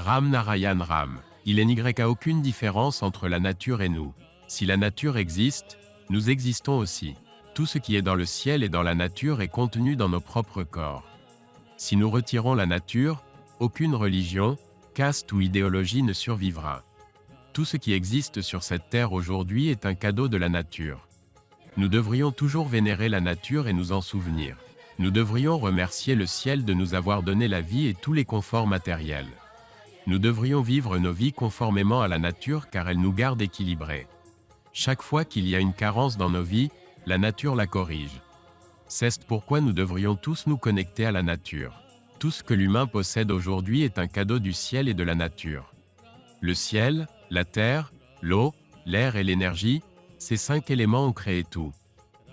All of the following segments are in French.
Ram Narayan Ram. Il n'y a aucune différence entre la nature et nous. Si la nature existe, nous existons aussi. Tout ce qui est dans le ciel et dans la nature est contenu dans nos propres corps. Si nous retirons la nature, aucune religion, caste ou idéologie ne survivra. Tout ce qui existe sur cette terre aujourd'hui est un cadeau de la nature. Nous devrions toujours vénérer la nature et nous en souvenir. Nous devrions remercier le ciel de nous avoir donné la vie et tous les conforts matériels. Nous devrions vivre nos vies conformément à la nature car elle nous garde équilibrés. Chaque fois qu'il y a une carence dans nos vies, la nature la corrige. C'est pourquoi nous devrions tous nous connecter à la nature. Tout ce que l'humain possède aujourd'hui est un cadeau du ciel et de la nature. Le ciel, la terre, l'eau, l'air et l'énergie, ces 5 éléments ont créé tout.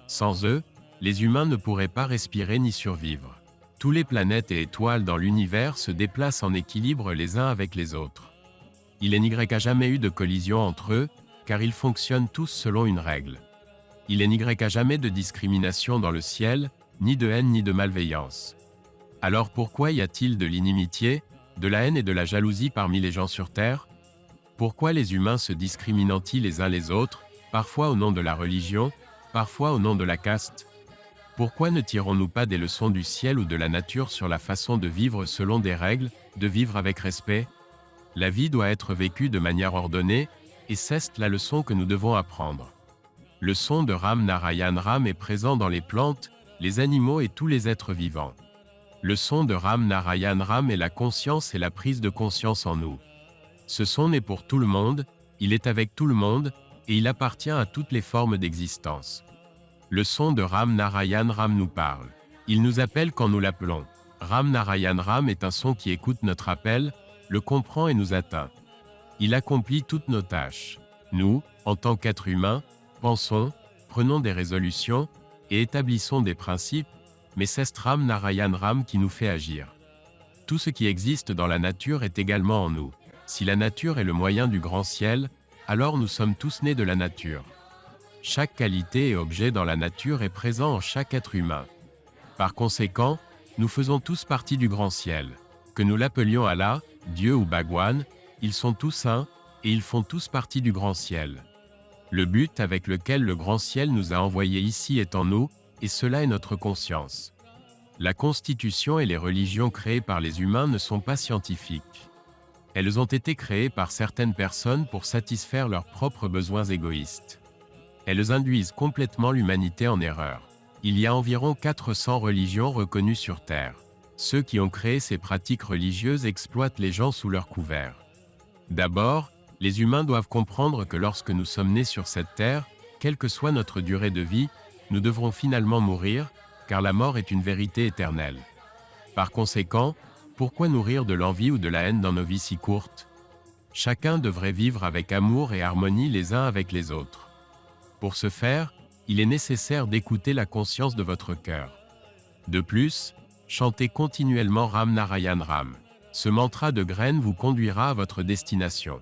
Sans eux, les humains ne pourraient pas respirer ni survivre. Tous les planètes et étoiles dans l'univers se déplacent en équilibre les uns avec les autres. Il n'y a jamais eu de collision entre eux, car ils fonctionnent tous selon une règle. Il n'y a jamais de discrimination dans le ciel, ni de haine ni de malveillance. Alors pourquoi y a-t-il de l'inimitié, de la haine et de la jalousie parmi les gens sur Terre? Pourquoi les humains se discriminent-ils les uns les autres, parfois au nom de la religion, parfois au nom de la caste? Pourquoi ne tirons-nous pas des leçons du ciel ou de la nature sur la façon de vivre selon des règles, de vivre avec respect? La vie doit être vécue de manière ordonnée, et c'est la leçon que nous devons apprendre. Le son de Ram Narayan Ram est présent dans les plantes, les animaux et tous les êtres vivants. Le son de Ram Narayan Ram est la conscience et la prise de conscience en nous. Ce son est pour tout le monde, il est avec tout le monde, et il appartient à toutes les formes d'existence. Le son de Ram Narayan Ram nous parle. Il nous appelle quand nous l'appelons. Ram Narayan Ram est un son qui écoute notre appel, le comprend et nous atteint. Il accomplit toutes nos tâches. Nous, en tant qu'êtres humains, pensons, prenons des résolutions, et établissons des principes, mais c'est Ram Narayan Ram qui nous fait agir. Tout ce qui existe dans la nature est également en nous. Si la nature est le moyen du grand ciel, alors nous sommes tous nés de la nature. Chaque qualité et objet dans la nature est présent en chaque être humain. Par conséquent, nous faisons tous partie du grand ciel. Que nous l'appelions Allah, Dieu ou Bhagwan, ils sont tous un, et ils font tous partie du grand ciel. Le but avec lequel le grand ciel nous a envoyés ici est en nous, et cela est notre conscience. La constitution et les religions créées par les humains ne sont pas scientifiques. Elles ont été créées par certaines personnes pour satisfaire leurs propres besoins égoïstes. Elles induisent complètement l'humanité en erreur. Il y a environ 400 religions reconnues sur Terre. Ceux qui ont créé ces pratiques religieuses exploitent les gens sous leur couvert. D'abord, les humains doivent comprendre que lorsque nous sommes nés sur cette terre, quelle que soit notre durée de vie, nous devrons finalement mourir, car la mort est une vérité éternelle. Par conséquent, pourquoi nourrir de l'envie ou de la haine dans nos vies si courtes? Chacun devrait vivre avec amour et harmonie les uns avec les autres. Pour ce faire, il est nécessaire d'écouter la conscience de votre cœur. De plus, chantez continuellement Ram Narayan Ram. Ce mantra de graine vous conduira à votre destination.